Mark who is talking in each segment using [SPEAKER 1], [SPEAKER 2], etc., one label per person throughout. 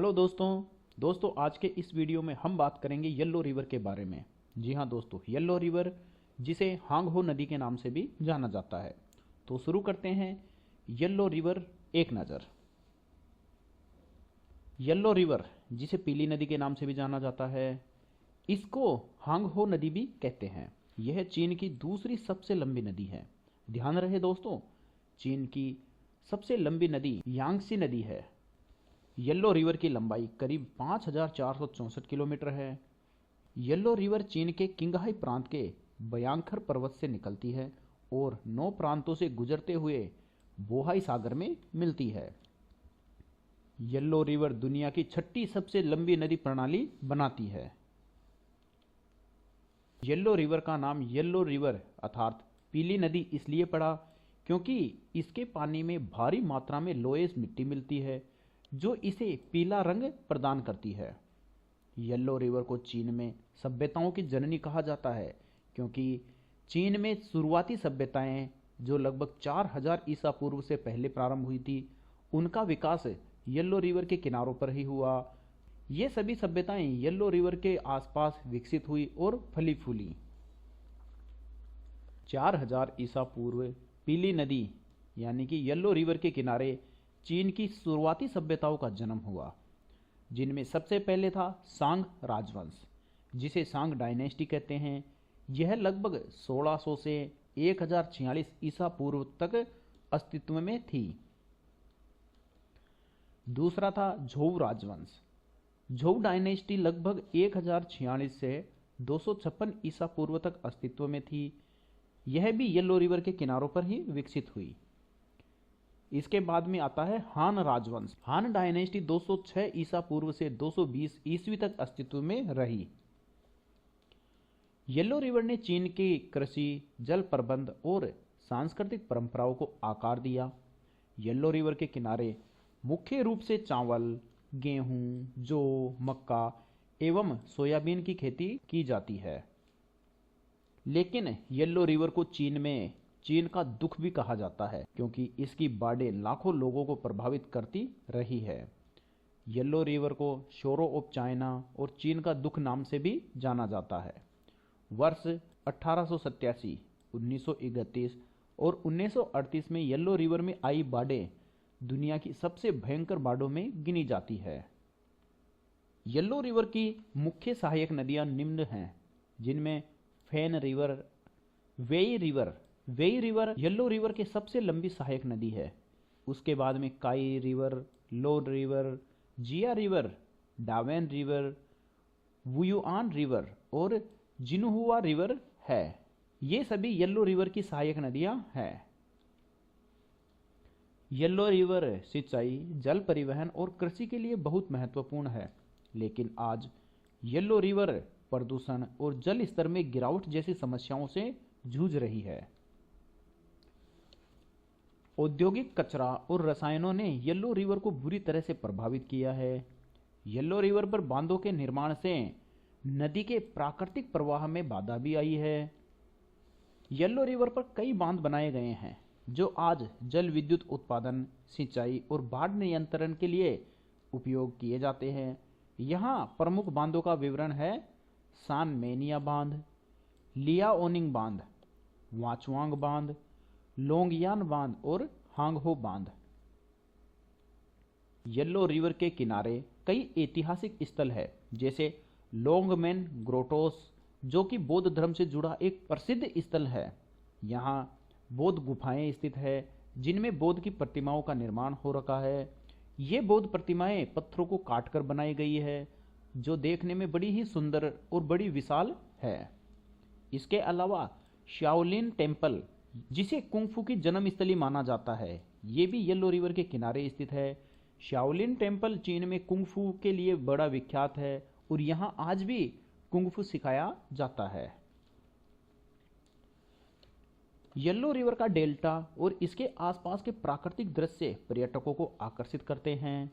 [SPEAKER 1] Hello दोस्तों आज के इस वीडियो में हम बात करेंगे येलो रिवर के बारे में। जी हाँ दोस्तों, येलो रिवर जिसे हांगहो नदी के नाम से भी जाना जाता है। तो शुरू करते हैं येलो रिवर एक नज़र। येलो रिवर जिसे पीली नदी के नाम से भी जाना जाता है, इसको हांगहो नदी भी कहते हैं। यह चीन की दूसरी सबसे लंबी नदी है। ध्यान रहे दोस्तों, चीन की सबसे लंबी नदी यांगसी नदी है। येलो रिवर की लंबाई करीब 5,464 किलोमीटर है। येलो रिवर चीन के किंगहाई प्रांत के बयांखर पर्वत से निकलती है और 9 प्रांतों से गुजरते हुए बोहाई सागर में मिलती है। येलो रिवर दुनिया की छठी सबसे लंबी नदी प्रणाली बनाती है। येलो रिवर का नाम येलो रिवर अर्थात पीली नदी इसलिए पड़ा क्योंकि इसके पानी में भारी मात्रा में लोएस मिट्टी मिलती है जो इसे पीला रंग प्रदान करती है। येलो रिवर को चीन में सभ्यताओं की जननी कहा जाता है क्योंकि चीन में शुरुआती सभ्यताएं जो लगभग 4000 ईसा पूर्व से पहले प्रारंभ हुई थी, उनका विकास येलो रिवर के किनारों पर ही हुआ। ये सभी सभ्यताएं येलो रिवर के आसपास विकसित हुई और फली फूली। 4000 ईसा पूर्व पीली नदी यानी कि येलो रिवर के किनारे चीन की शुरुआती सभ्यताओं का जन्म हुआ, जिनमें सबसे पहले था सांग राजवंश, जिसे सांग डायनेस्टी कहते हैं। यह लगभग 1600 से 1046 ईसा पूर्व तक अस्तित्व में थी। दूसरा था झोउ राजवंश। झोउ डायनेस्टी लगभग 1046 से 256 ईसा पूर्व तक अस्तित्व में थी। यह भी येलो रिवर के किनारों पर ही विकसित हुई। इसके बाद में आता है हान राजवंश। हान डायनेस्टी 206 ईसा पूर्व से 220 ईस्वी तक अस्तित्व में रही। येलो रिवर ने चीन की कृषि, जल प्रबंध और सांस्कृतिक परंपराओं को आकार दिया। येलो रिवर के किनारे मुख्य रूप से चावल, गेहूं, जौ, मक्का एवं सोयाबीन की खेती की जाती है। लेकिन येलो रिवर को चीन का दुख भी कहा जाता है क्योंकि इसकी बाढ़ें लाखों लोगों को प्रभावित करती रही है। येलो रिवर को शोरो ऑफ चाइना और चीन का दुख नाम से भी जाना जाता है। वर्ष 1887, 1931 और 1938 में येलो रिवर में आई बाढ़ें दुनिया की सबसे भयंकर बाढ़ों में गिनी जाती है। येलो रिवर की मुख्य सहायक नदियां निम्न हैं, जिनमें फैन रिवर, वेई रिवर येलो रिवर के सबसे लंबी सहायक नदी है। उसके बाद में काई रिवर, लो रिवर, जिया रिवर, डावेन रिवर, वुयुआन रिवर और जिनहुआ रिवर है। ये सभी येलो रिवर की सहायक नदियां हैं। येलो रिवर सिंचाई, जल परिवहन और कृषि के लिए बहुत महत्वपूर्ण है, लेकिन आज येलो रिवर प्रदूषण और जल स्तर में गिरावट जैसी समस्याओं से जूझ रही है। औद्योगिक कचरा और रसायनों ने येलो रिवर को बुरी तरह से प्रभावित किया है। येलो रिवर पर बांधों के निर्माण से नदी के प्राकृतिक प्रवाह में बाधा भी आई है। येलो रिवर पर कई बांध बनाए गए हैं जो आज जल विद्युत उत्पादन, सिंचाई और बाढ़ नियंत्रण के लिए उपयोग किए जाते हैं। यहाँ प्रमुख बांधों का विवरण है: सान मेनिया बांध, लियाओनिंग बांध, वाचुआंग बांध, लोंगयान बांध और हांगहो बांध। येलो रिवर के किनारे कई ऐतिहासिक स्थल है, जैसे लोंगमेन ग्रोटोस, जो कि बौद्ध धर्म से जुड़ा एक प्रसिद्ध स्थल है। यहाँ बौद्ध गुफाएं स्थित है जिनमें बौद्ध की प्रतिमाओं का निर्माण हो रखा है। ये बौद्ध प्रतिमाएं पत्थरों को काटकर बनाई गई है, जो देखने में बड़ी ही सुंदर और बड़ी विशाल है। इसके अलावा शाओलिन टेम्पल, जिसे कुंग-फू की जन्मस्थली माना जाता है, ये भी येलो रिवर के किनारे स्थित है। शाओलिन टेम्पल चीन में कुंग-फू के लिए बड़ा विख्यात है और यहाँ आज भी कुंग-फू सिखाया जाता है। येलो रिवर का डेल्टा और इसके आसपास के प्राकृतिक दृश्य पर्यटकों को आकर्षित करते हैं।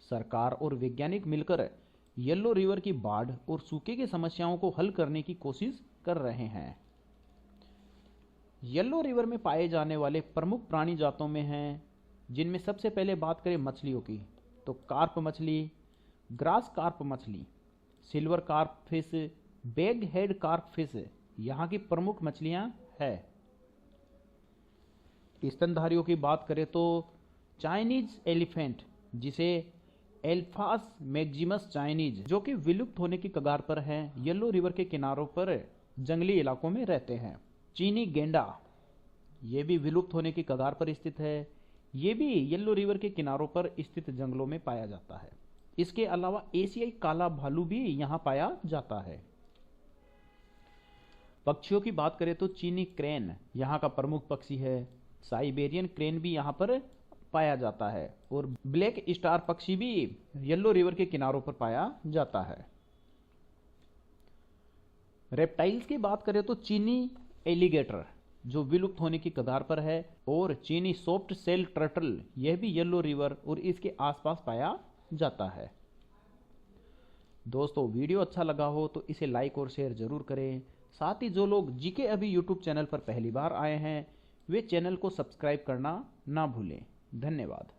[SPEAKER 1] सरकार और वैज्ञानिक मिलकर येलो रिवर की बाढ़ और सूखे की समस्याओं को हल करने की कोशिश कर रहे हैं। येलो रिवर में पाए जाने वाले प्रमुख प्राणी जातों में हैं, जिनमें सबसे पहले बात करें मछलियों की, तो कार्प मछली, ग्रास कार्प मछली, silver carp fish, bag head carp fish यहाँ की प्रमुख मछलियाँ है। स्तनधारियों की बात करें तो चाइनीज एलिफेंट, जिसे एल्फास मैक्सिमस चाइनीज, जो कि विलुप्त होने की कगार पर है, येलो रिवर के किनारों पर जंगली इलाकों में रहते हैं। चीनी गेंडा, ये भी विलुप्त होने की कगार पर स्थित है, ये भी येलो रिवर के किनारों पर स्थित जंगलों में पाया जाता है। इसके अलावा एशियाई काला भालू भी यहाँ पाया जाता है। पक्षियों की बात करें तो चीनी क्रेन यहाँ का प्रमुख पक्षी है, साइबेरियन क्रेन भी यहाँ पर पाया जाता है, और ब्लैक स्टार पक्षी भी येलो रिवर के किनारों पर पाया जाता है। रेप्टाइल्स की बात करें तो चीनी एलिगेटर, जो विलुप्त होने की कगार पर है, और चीनी सॉफ्ट सेल टर्टल, यह भी येलो रिवर और इसके आसपास पाया जाता है। दोस्तों, वीडियो अच्छा लगा हो तो इसे लाइक और शेयर जरूर करें। साथ ही जो लोग जीके अभी यूट्यूब चैनल पर पहली बार आए हैं, वे चैनल को सब्सक्राइब करना ना भूलें। धन्यवाद।